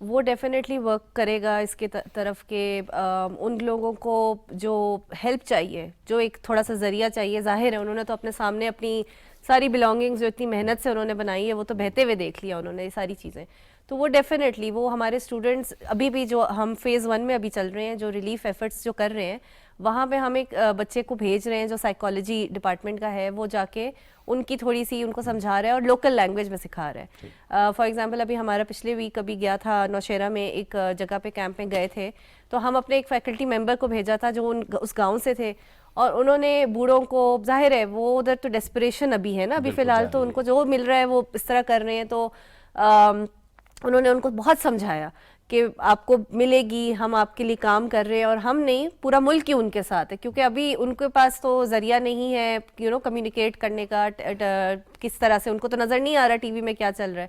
وہ ڈیفینیٹلی ورک کرے گا اس کے طرف کہ ان لوگوں کو جو ہیلپ چاہیے، جو ایک تھوڑا سا ذریعہ چاہیے. ظاہر ہے انہوں نے تو اپنے سامنے اپنی ساری بلانگنگز جو اتنی محنت سے انہوں نے بنائی ہے وہ تو بہتے ہوئے دیکھ لیا انہوں نے یہ ساری چیزیں. تو وہ ڈیفینیٹلی وہ ہمارے اسٹوڈنٹس ابھی بھی جو ہم فیز 1 میں ابھی چل رہے ہیں، جو ریلیف ایفرٹس جو کر رہے ہیں، وہاں پہ ہم ایک بچے کو بھیج رہے ہیں جو سائیکالوجی ڈپارٹمنٹ کا ہے، وہ جا کے ان کی تھوڑی سی ان کو سمجھا رہا ہے اور لوکل لینگویج میں سکھا رہا ہے. فار ایگزامپل ابھی ہمارا پچھلے ویک ابھی گیا تھا نوشہرہ میں، ایک جگہ پہ کیمپ میں گئے تھے، تو ہم اپنے ایک فیکلٹی ممبر کو بھیجا تھا جو اس گاؤں سے تھے، اور انہوں نے بوڑھوں کو، ظاہر ہے وہ ادھر تو ڈیسپریشن ابھی ہے نا، ابھی فی الحال تو ان کو جو مل رہا ہے وہ اس طرح کر رہے ہیں. تو انہوں نے ان کو بہت سمجھایا کہ آپ کو ملے گی، ہم آپ کے لیے کام کر رہے ہیں، اور ہم نہیں پورا ملک ہی ان کے ساتھ ہے، کیونکہ ابھی ان کے پاس تو ذریعہ نہیں ہے کمیونیکیٹ کرنے کا کس طرح سے. ان کو تو نظر نہیں آ رہا ٹی وی میں کیا چل رہا ہے،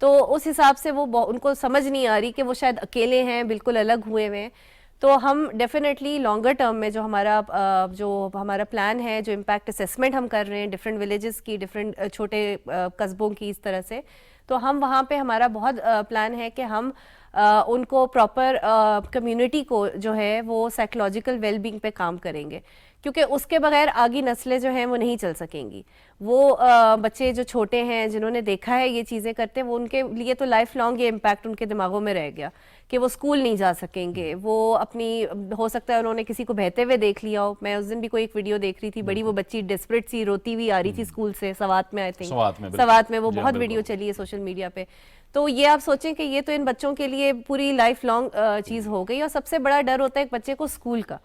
تو اس حساب سے وہ ان کو سمجھ نہیں آ رہی کہ وہ شاید اکیلے ہیں، بالکل الگ ہوئے ہوئے ہیں. تو ہم ڈیفینیٹلی لانگر ٹرم میں جو ہمارا پلان ہے، جو امپیکٹ اسیسمنٹ ہم کر رہے ہیں ڈفرینٹ ولیجز کی، ڈفرینٹ چھوٹے قصبوں کی، اس طرح سے، تو ہم وہاں پہ ہمارا بہت پلان ہے کہ ہم ان کو پراپر کمیونٹی کو جو ہے وہ سائیکولوجیکل ویل بینگ پہ کام کریں گے، کیونکہ اس کے بغیر آگی نسلیں جو ہیں وہ نہیں چل سکیں گی. وہ بچے جو چھوٹے ہیں جنہوں نے دیکھا ہے یہ چیزیں کرتے، وہ ان کے لیے تو لائف لانگ یہ امپیکٹ ان کے دماغوں میں رہ گیا کہ وہ اسکول نہیں جا سکیں گے. وہ اپنی، ہو سکتا ہے انہوں نے کسی کو بہتے ہوئے دیکھ لیا ہو. میں اس دن بھی کوئی ایک ویڈیو دیکھ رہی تھی، بڑی وہ بچی ڈیسپریٹ سی روتی ہوئی آ رہی تھی اسکول سے، سوات میں، آئی تھنک سوات میں، وہ بہت ویڈیو چلی ہے سوشل میڈیا پہ. تو یہ آپ سوچیں کہ یہ تو ان بچوں کے لیے پوری لائف لانگ چیز ہو گئی. اور سب سے بڑا ڈر ہوتا ہے ایک بچے کو اسکول کا.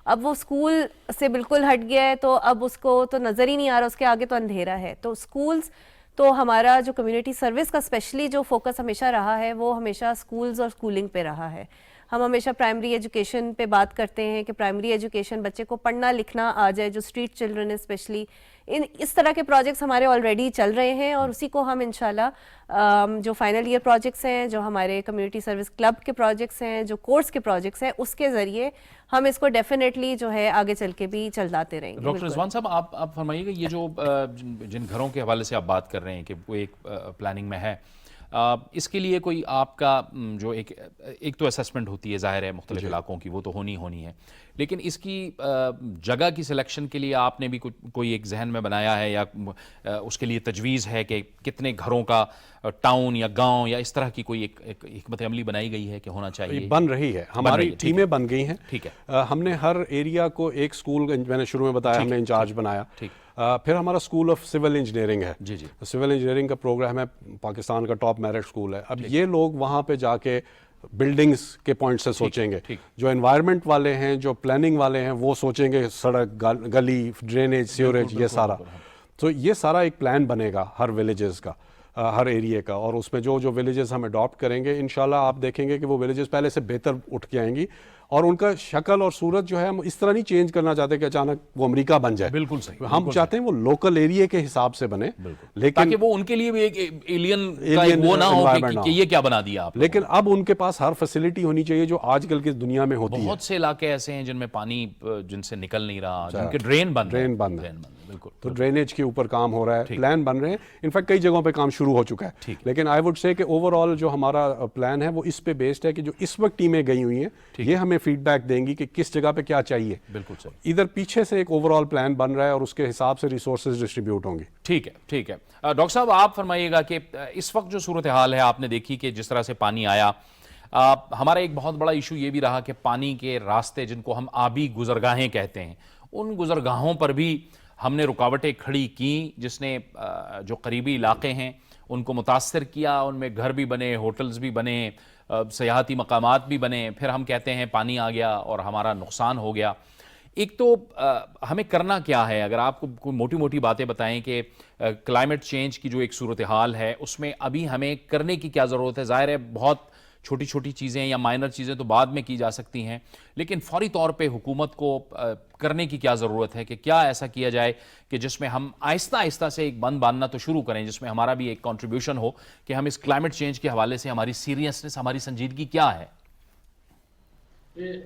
اب وہ اسکول سے بالکل ہٹ گیا ہے، تو اب اس کو تو نظر ہی نہیں آ رہا، اس کے آگے تو اندھیرا ہے. تو اسکولز، تو ہمارا جو کمیونٹی سروس کا اسپیشلی جو فوکس ہمیشہ رہا ہے وہ ہمیشہ اسکولز اور اسکولنگ پہ رہا ہے. ہم ہمیشہ پرائمری ایجوکیشن پہ بات کرتے ہیں کہ پرائمری ایجوکیشن، بچے کو پڑھنا لکھنا آ جائے، جو اسٹریٹ چلڈرن اسپیشلی. اس طرح کے پروجیکٹس ہمارے آلریڈی چل رہے ہیں، اور اسی کو ہم انشاءاللہ جو فائنل ایئر پروجیکٹس ہیں، جو ہمارے کمیونٹی سروس کلب کے پروجیکٹس ہیں، جو کورس کے پروجیکٹس ہیں، اس کے ذریعے ہم اس کو ڈیفینیٹلی جو ہے آگے چل کے بھی چلاتے رہیں گے. ڈاکٹر رضوان صاحب، آپ فرمائیے گا، یہ جو جن گھروں کے حوالے سے آپ بات کر رہے ہیں کہ وہ ایک پلاننگ میں ہے، اس کے لیے کوئی آپ کا جو ایک تو اسیسمنٹ ہوتی ہے ظاہر ہے مختلف علاقوں کی، وہ تو ہونی ہے، لیکن اس کی جگہ کی سلیکشن کے لیے آپ نے بھی کوئی ایک ذہن میں بنایا ہے، یا اس کے لیے تجویز ہے کہ کتنے گھروں کا ٹاؤن یا گاؤں یا اس طرح کی کوئی ایک حکمت عملی بنائی گئی ہے کہ ہونا چاہیے؟ بن رہی ہے، ہماری ٹیمیں بن گئی ہیں. ٹھیک ہے. ہم نے ہر ایریا کو ایک اسکول، میں نے شروع میں بتایا، ہم نے انچارج بنایا. پھر ہمارا اسکول آف سول انجینئرنگ ہے. سول انجینئرنگ کا پروگرام ہے، پاکستان کا ٹاپ میرٹ اسکول ہے. اب یہ لوگ وہاں پہ جا کے بلڈنگز کے پوائنٹ سے سوچیں گے. جو انوائرمنٹ والے ہیں، جو پلاننگ والے ہیں، وہ سوچیں گے سڑک، گلی، ڈرینیج، سیوریج، یہ سارا. تو یہ سارا ایک پلان بنے گا ہر ولیجز کا، ہر ایریے کا. اور اس میں جو ولیجز ہم اڈاپٹ کریں گے، انشاءاللہ آپ دیکھیں گے کہ وہ ولیجز پہلے سے بہتر اٹھ کے آئیں گی. اور ان کا شکل اور صورت جو ہے، ہم اس طرح نہیں چینج کرنا چاہتے کہ اچانک وہ امریکہ بن جائے. بالکل صحیح. ہم چاہتے ہیں وہ لوکل ایریے کے حساب سے بنے، لیکن تاکہ وہ ان کے لیے بھی ایک ایلین وہ نہ ہو کہ یہ کیا بنا دیا آپ. لیکن اب ان کے پاس ہر فیسلٹی ہونی چاہیے جو آج کل کی دنیا میں ہوتی ہے. بہت سے علاقے ایسے ہیں جن میں پانی جن سے نکل نہیں رہا، جن کے ڈرین بن رہے ہیں. بالکل. تو ڈرینیج کے اوپر کام ہو رہا ہے، پلان بن رہے ہیں. انفیکٹ کئی جگہوں پہ کام شروع ہو چکا ہے. لیکن آئی وڈ سے کہ اوور آل جو ہمارا پلان ہے وہ اس پہ بیسڈ ہے کہ جو اس وقت ٹیمیں گئی ہوئی ہیں یہ ہمیں فیڈ بیک دیں گی کہ کس جگہ پہ کیا چاہیے. بالکل صحیح. ادھر پیچھے سے ایک اوور آل پلان بن رہا ہے اور اس کے حساب سے ریسورسز ڈسٹریبیوٹ ہوں گے. ٹھیک ہے. ڈاکٹر صاحب، آپ فرمائیے گا کہ اس وقت جو صورتحال ہے، آپ نے دیکھی کہ جس طرح سے پانی آیا، ہمارا ایک بہت بڑا ایشو یہ بھی رہا کہ پانی کے راستے، جن کو ہم آبی گزرگاہیں کہتے ہیں، ان گزرگاہوں پر بھی ہم نے رکاوٹیں کھڑی کیں، جس نے جو قریبی علاقے ہیں ان کو متاثر کیا. ان میں گھر بھی بنے، ہوٹلز بھی بنے، سیاحتی مقامات بھی بنے. پھر ہم کہتے ہیں پانی آ گیا اور ہمارا نقصان ہو گیا. ایک تو ہمیں کرنا کیا ہے؟ اگر آپ کو کوئی موٹی باتیں بتائیں کہ کلائمیٹ چینج کی جو ایک صورتحال ہے اس میں ابھی ہمیں کرنے کی کیا ضرورت ہے. ظاہر ہے بہت چھوٹی چیزیں یا مائنر چیزیں تو بعد میں کی جا سکتی ہیں، لیکن فوری طور پہ حکومت کو کرنے کی کیا ضرورت ہے کہ کیا ایسا کیا جائے کہ جس میں ہم آہستہ سے ایک بند باندھنا تو شروع کریں، جس میں ہمارا بھی ایک کنٹریبیوشن ہو کہ ہم اس کلائمیٹ چینج کے حوالے سے ہماری سیریسنس، ہماری سنجیدگی کیا ہے؟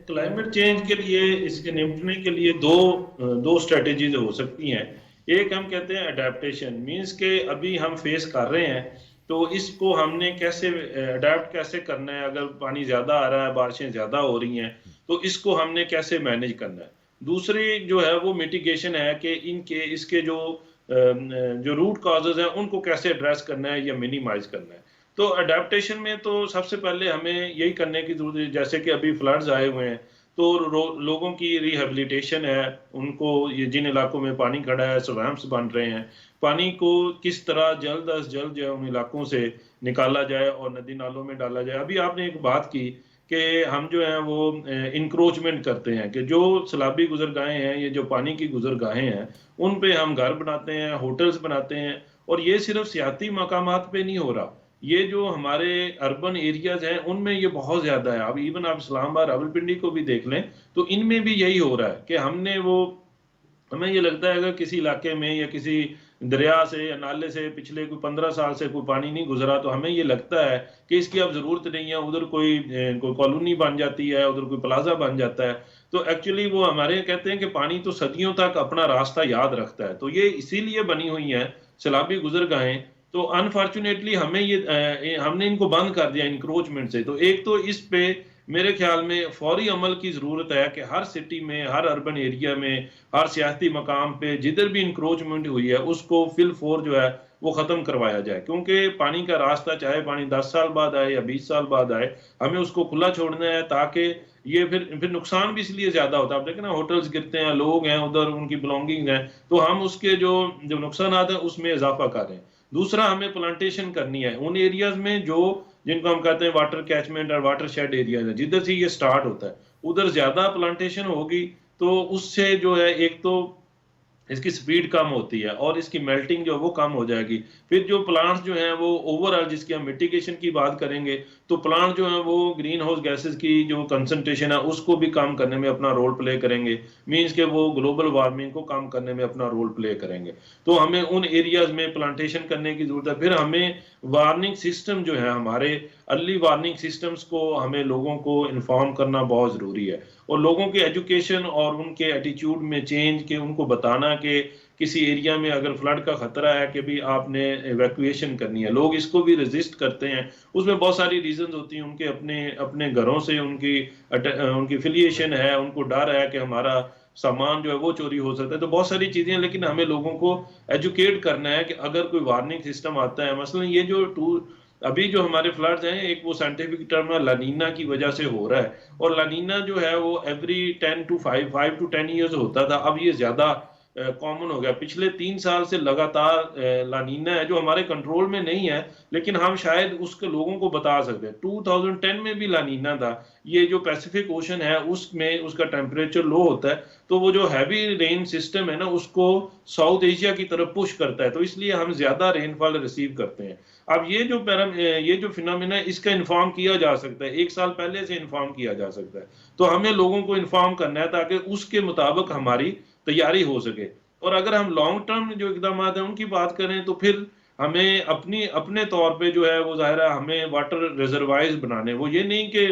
کلائمیٹ چینج کے لیے، اس کے نمٹنے کے لیے دو اسٹریٹجیز ہو سکتی ہیں. ایک ہم کہتے ہیں اڈیپٹیشن، مینس کہ ابھی ہم فیس کر رہے ہیں تو اس کو ہم نے کیسے اڈیپٹ کیسے کرنا ہے. اگر پانی زیادہ آ رہا ہے، بارشیں زیادہ ہو رہی ہیں، تو اس کو ہم نے کیسے مینیج کرنا ہے. دوسری جو ہے وہ میٹیگیشن ہے کہ اس کے جو روٹ کازز ہیں ان کو کیسے ایڈریس کرنا ہے یا منیمائز کرنا ہے. تو اڈیپٹیشن میں تو سب سے پہلے ہمیں یہی کرنے کی ضرورت ہے، جیسے کہ ابھی فلڈز آئے ہوئے ہیں تو لوگوں کی ریہیبلیٹیشن ہے. ان کو یہ جن علاقوں میں پانی کھڑا ہے، سویمپس بن رہے ہیں، پانی کو کس طرح جلد از جلد جو ہے ان علاقوں سے نکالا جائے اور ندی نالوں میں ڈالا جائے. ابھی آپ نے ایک بات کی کہ ہم جو ہیں وہ انکروچمنٹ کرتے ہیں کہ جو سیلابی گزرگاہیں ہیں، یہ جو پانی کی گزرگاہیں ہیں، ان پہ ہم گھر بناتے ہیں، ہوٹلز بناتے ہیں. اور یہ صرف سیاحتی مقامات پہ نہیں ہو رہا، یہ جو ہمارے اربن ایریاز ہیں ان میں یہ بہت زیادہ ہے. اب ایون آپ اسلام آباد، راولپنڈی کو بھی دیکھ لیں تو ان میں بھی یہی ہو رہا ہے کہ ہمیں یہ لگتا ہے کہ کسی علاقے میں یا کسی دریا سے یا نالے سے پچھلے کوئی 15 سال سے کوئی پانی نہیں گزرا تو ہمیں یہ لگتا ہے کہ اس کی اب ضرورت نہیں ہے، ادھر کوئی کالونی بن جاتی ہے، ادھر کوئی پلازا بن جاتا ہے. تو ایکچولی وہ ہمارے کہتے ہیں کہ پانی تو صدیوں تک اپنا راستہ یاد رکھتا ہے، تو یہ اسی لیے بنی ہوئی ہیں سیلابی گزرگاہیں. تو انفارچونیٹلی ہم نے ان کو بند کر دیا انکروچمنٹ سے. تو ایک تو اس پہ میرے خیال میں فوری عمل کی ضرورت ہے کہ ہر سٹی میں، ہر اربن ایریا میں، ہر سیاحتی مقام پہ جدھر بھی انکروچمنٹ ہوئی ہے اس کو فل فور جو ہے وہ ختم کروایا جائے. کیونکہ پانی کا راستہ چاہے پانی 10 سال بعد آئے یا 20 سال بعد آئے، ہمیں اس کو کھلا چھوڑنا ہے تاکہ یہ پھر نقصان بھی اس لیے زیادہ ہوتا ہے. آپ دیکھیں نا ہوٹلز گرتے ہیں، لوگ ہیں ادھر، ان کی بلونگنگ ہیں، تو ہم اس کے جو نقصانات ہیں اس میں اضافہ کر رہے ہیں. دوسرا ہمیں پلانٹیشن کرنی ہے ان ایریاز میں جن کو ہم کہتے ہیں واٹر کیچمنٹ اور واٹر شیڈ ایریاز ہیں، جدھر سے یہ سٹارٹ ہوتا ہے ادھر زیادہ پلانٹیشن ہوگی تو اس سے جو ہے ایک تو اس کی سپیڈ کم ہوتی ہے اور اس کی میلٹنگ جو ہے وہ کم ہو جائے گی. پھر جو پلانٹس جو ہیں وہ اوورآل جس کی ہم میٹیگیشن کی بات کریں گے تو پلانٹ جو ہیں وہ گرین ہاؤس گیسز کی جو کنسنٹریشن ہے اس کو بھی کم کرنے میں اپنا رول پلے کریں گے، مینس کہ وہ گلوبل وارمنگ کو کم کرنے میں اپنا رول پلے کریں گے. تو ہمیں ان ایریاز میں پلانٹیشن کرنے کی ضرورت ہے. پھر ہمیں وارننگ سسٹم جو ہے ہمارے ارلی وارننگ سسٹمز کو ہمیں لوگوں کو انفارم کرنا بہت ضروری ہے، اور لوگوں کے ایجوکیشن اور ان کے ایٹیچیوڈ میں چینج کے ان کو بتانا کہ کسی ایریا میں اگر فلڈ کا خطرہ ہے کہ بھی آپ نے ایویکویشن کرنی ہے. لوگ اس کو بھی ریزسٹ کرتے ہیں، اس میں بہت ساری ریزنز ہوتی ہیں، ان کے اپنے گھروں سے ان کی فیلیشن ہے، ان کو ڈر ہے کہ ہمارا سامان جو ہے وہ چوری ہو سکتا ہے. تو بہت ساری چیزیں ہیں، لیکن ہمیں لوگوں کو ایجوکیٹ کرنا ہے کہ اگر کوئی وارننگ سسٹم آتا ہے، مثلا یہ جو ابھی جو ہمارے فلڈز ہیں ایک وہ سائنٹیفک ٹرم ہے لانینا کی وجہ سے ہو رہا ہے، اور لانینا جو ہے وہ ایوری 5 to 10 ایئرز ہوتا تھا، اب یہ زیادہ کامن ہو گیا. پچھلے 3 سال سے لگاتار لانینا ہے جو ہمارے کنٹرول میں نہیں ہے، لیکن ہم شاید اس کے لوگوں کو بتا سکتے ہیں. 2010 میں بھی لانینا تھا، یہ جو پیسیفک اوشن ہے اس میں اس کا ٹیمپریچر لو ہوتا ہے تو وہ جو ہیوی رین سسٹم ہے نا اس کو ساؤتھ ایشیا کی طرف پش کرتا ہے، تو اس لیے ہم زیادہ رین فال ریسیو کرتے ہیں. اب یہ جو فینومینا ہے اس کا انفارم کیا جا سکتا ہے، 1 سال پہلے سے انفارم کیا جا سکتا ہے. تو ہمیں لوگوں کو انفارم کرنا ہے تاکہ اس کے مطابق ہماری تیاری ہو سکے. اور اگر ہم لانگ ٹرم جو اقدامات ہیں ان کی بات کریں تو پھر ہمیں اپنے طور پہ جو ہے وہ ظاہر ہے ہمیں واٹر ریزروائرز بنانے. وہ یہ نہیں کہ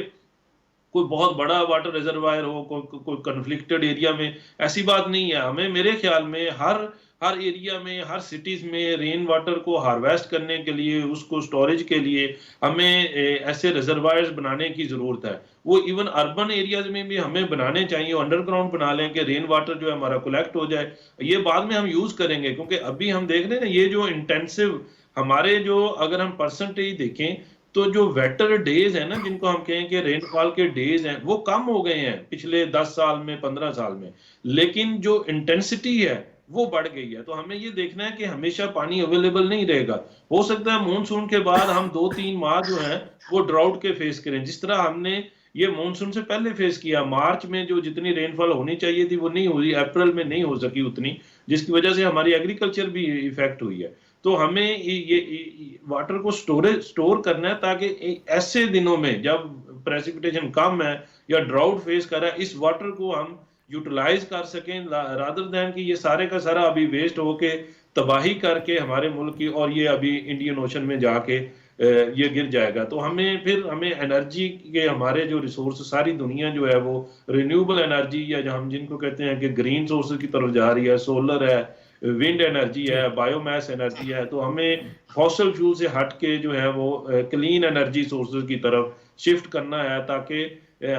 کوئی بہت بڑا واٹر ریزروائر ہو کوئی کنفلکٹڈ ایریا میں، ایسی بات نہیں ہے. ہمیں میرے خیال میں ہر ایریا میں، ہر سٹیز میں رین واٹر کو ہارویسٹ کرنے کے لیے، اس کو سٹوریج کے لیے ہمیں ایسے ریزروائرز بنانے کی ضرورت ہے. وہ ایون اربن ایریاز میں بھی ہمیں بنانے چاہیے، انڈر گراؤنڈ بنا لیں کہ رین واٹر جو ہے ہمارا کلیکٹ ہو جائے. یہ بعد میں ہم یوز کریں گے، کیونکہ ابھی ہم دیکھ رہے ہیں نا یہ جو انٹینسو ہمارے جو اگر ہم پرسنٹیج دیکھیں تو جو ویٹر ڈیز ہیں نا جن کو ہم کہیں کہ رین فال کے ڈیز ہیں وہ کم ہو گئے ہیں پچھلے 10 سال میں، 15 سال میں، لیکن جو انٹینسٹی ہے وہ بڑھ گئی ہے. تو ہمیں یہ دیکھنا ہے کہ ہمیشہ پانی اویلیبل نہیں رہے گا. ہو سکتا ہے مونسون کے بعد ہم 2-3 ماہ جو ہیں وہ ڈراؤٹ کے فیس کریں، جس طرح ہم نے یہ مونسون سے پہلے فیس کیا. مارچ میں جو جتنی رین فال ہونی چاہیے تھی وہ نہیں ہوئی، اپریل میں نہیں ہو سکی اتنی، جس کی وجہ سے ہماری ایگریکلچر بھی ایفیکٹ ہوئی ہے. تو ہمیں یہ واٹر کو سٹور کرنا ہے تاکہ ایسے دنوں میں جب پریسیپیٹیشن کم ہے یا ڈراؤٹ فیس کر رہا ہے اس واٹر کو ہم یوٹیلائز کر سکیں، رادر دین کہ یہ سارے کا سارا ابھی ویسٹ ہو کے تباہی کر کے ہمارے ملک کی، اور یہ ابھی انڈین اوشن میں جا کے یہ گر جائے گا. تو ہمیں انرجی کے ہمارے جو ریسورس ساری دنیا جو ہے وہ رینیوبل انرجی یا ہم جن کو کہتے ہیں کہ گرین سورسز کی طرف جا رہی ہے، سولر ہے، ونڈ انرجی ہے، بایو میس انرجی ہے. تو ہمیں فوسل فیول سے ہٹ کے جو ہے وہ کلین انرجی سورسز کی طرف شفٹ کرنا ہے تاکہ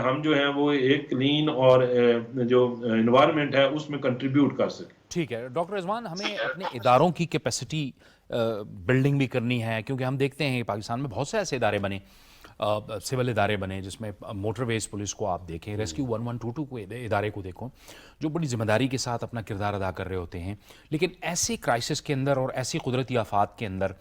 ہم جو ہیں وہ ایک کلین اور جو انوائرمنٹ ہے اس میں کنٹریبیوٹ کر سکیں. ٹھیک ہے ڈاکٹر رضوان، ہمیں اپنے اداروں کی کیپیسٹی بلڈنگ بھی کرنی ہے، کیونکہ ہم دیکھتے ہیں پاکستان میں بہت سے ایسے ادارے بنے، سول ادارے بنے، جس میں موٹر ویز پولیس کو آپ دیکھیں، ریسکیو 1122 کو ادارے کو دیکھو، جو بڑی ذمہ داری کے ساتھ اپنا کردار ادا کر رہے ہوتے ہیں. لیکن ایسے کرائسس کے اندر اور ایسی قدرتی آفات کے اندر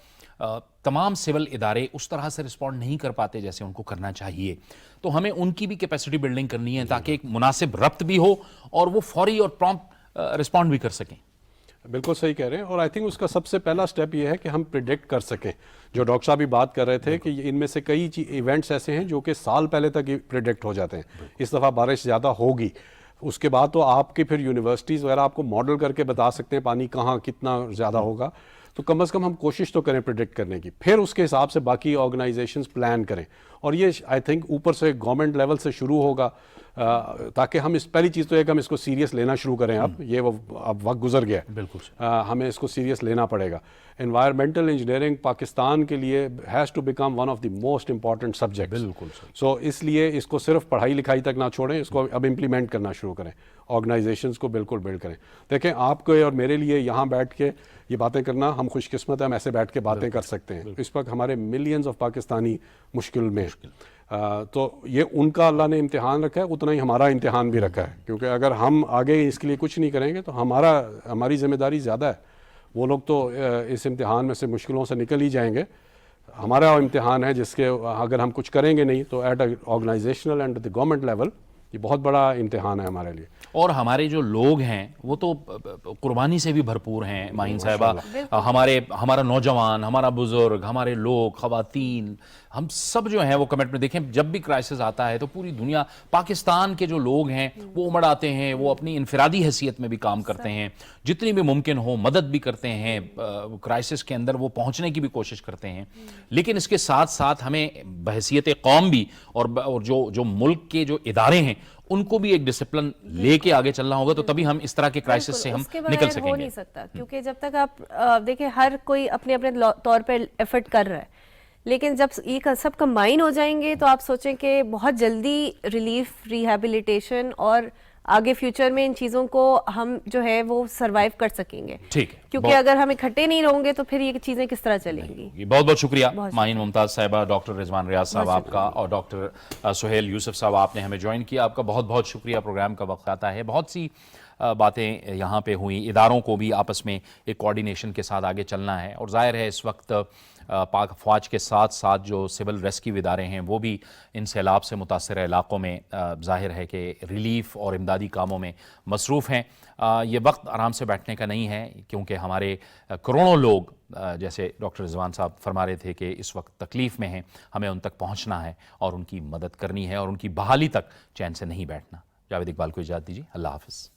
تمام سول ادارے اس طرح سے رسپونڈ نہیں کر پاتے جیسے ان کو کرنا چاہیے. تو ہمیں ان کی بھی کیپیسٹی بلڈنگ کرنی ہے تاکہ ایک مناسب ربط بھی ہو اور وہ فوری اور پرومپٹ رسپونڈ بھی کر سکیں. بالکل صحیح کہہ رہے ہیں، اور آئی تھنک اس کا سب سے پہلا سٹیپ یہ ہے کہ ہم پریڈکٹ کر سکیں. جو ڈاکٹر صاحب بھی بات کر رہے تھے کہ ان میں سے کئی ایونٹس ایسے ہیں جو کہ سال پہلے تک پریڈکٹ ہو جاتے ہیں. اس دفعہ بارش زیادہ ہوگی، اس کے بعد تو آپ کی پھر یونیورسٹیز وغیرہ آپ کو ماڈل کر کے بتا سکتے ہیں پانی کہاں کتنا زیادہ ہوگا. تو کم از کم ہم کوشش تو کریں پریڈکٹ کرنے کی, پھر اس کے حساب سے باقی آرگنائزیشنز پلان کریں. اور یہ آئی تھنک اوپر سے گورنمنٹ لیول سے شروع ہوگا, تاکہ ہم پہلی چیز تو ہے کہ ہم اس کو سیریس لینا شروع کریں. اب وقت گزر گیا ہے, بالکل ہمیں اس کو سیریس لینا پڑے گا. انوائرمنٹل انجینئرنگ پاکستان کے لیے has to become one of the most important subject. بالکل. سو اس لیے اس کو صرف پڑھائی لکھائی تک نہ چھوڑیں, اس کو اب امپلیمنٹ کرنا شروع کریں, آرگنائزیشنز کو بالکل بلڈ کریں. دیکھیں آپ کو اور میرے لیے یہاں بیٹھ کے یہ باتیں کرنا, ہم خوش قسمت ہیں, ہم ایسے بیٹھ کے باتیں کر سکتے ہیں. اس وقت ہمارے ملینز آف پاکستانی مشکل میں, تو یہ ان کا اللہ نے امتحان رکھا ہے, اتنا ہی ہمارا امتحان بھی رکھا ہے. کیونکہ اگر ہم آگے اس کے لیے کچھ نہیں کریں گے تو ہماری ذمہ داری زیادہ ہے. وہ لوگ تو اس امتحان میں سے مشکلوں سے نکل ہی جائیں گے. ہمارا امتحان ہے جس کے اگر ہم کچھ کریں گے نہیں تو at organisational and the government level یہ بہت بڑا امتحان ہے ہمارے لیے. اور ہمارے جو لوگ ہیں وہ تو قربانی سے بھی بھرپور ہیں ماہین صاحبہ. ہمارا نوجوان, ہمارا بزرگ, ہمارے لوگ, خواتین, ہم سب جو ہیں وہ کمٹ میں دیکھیں جب بھی کرائسس آتا ہے تو پوری دنیا, پاکستان کے جو لوگ ہیں وہ امڑ آتے ہیں, وہ اپنی انفرادی حیثیت میں بھی کام کرتے ہیں, جتنی بھی ممکن ہو مدد بھی کرتے ہیں, کرائسس کے اندر وہ پہنچنے کی بھی کوشش کرتے ہیں. لیکن اس کے ساتھ ساتھ ہمیں بحیثیت قوم بھی اور جو ملک کے جو ادارے ہیں ان کو بھی ایک ڈسپلن لے کے آگے چلنا ہوگا, تو تبھی ہم اس طرح کے کرائسس سے ہم نکل سکیں گے. ہو نہیں سکتا, کیونکہ جب تک آپ دیکھیں ہر کوئی اپنے اپنے طور پر ایفرٹ کر رہا ہے, لیکن جب یہ سب کمبائن ہو جائیں گے تو آپ سوچیں کہ بہت جلدی ریلیف, ریہیبلیٹیشن اور آگے فیوچر میں ان چیزوں کو ہم جو ہے وہ سروائیو کر سکیں گے. ٹھیک ہے, کیونکہ اگر ہم اکٹھے نہیں رہیں گے تو پھر یہ چیزیں کس طرح چلیں گی. بہت بہت شکریہ ماہین ممتاز صاحبہ, ڈاکٹر رضوان ریاض صاحب آپ کا, اور ڈاکٹر سہیل یوسف صاحب آپ نے ہمیں جوائن کیا. آپ کا بہت بہت شکریہ. پروگرام کا وقت آتا ہے, بہت سی باتیں یہاں پہ ہوئیں, اداروں کو بھی آپس میں ایک کوارڈینیشن کے ساتھ آگے چلنا ہے. اور ظاہر ہے اس وقت پاک افواج کے ساتھ ساتھ جو سول ریسکیو ادارے ہیں وہ بھی ان سیلاب سے متاثرہ علاقوں میں ظاہر ہے کہ ریلیف اور امدادی کاموں میں مصروف ہیں. یہ وقت آرام سے بیٹھنے کا نہیں ہے, کیونکہ ہمارے کروڑوں لوگ جیسے ڈاکٹر رضوان صاحب فرما رہے تھے کہ اس وقت تکلیف میں ہیں, ہمیں ان تک پہنچنا ہے اور ان کی مدد کرنی ہے اور ان کی بحالی تک چین سے نہیں بیٹھنا. جاوید اقبال کو اجازت دیجیے, اللہ حافظ.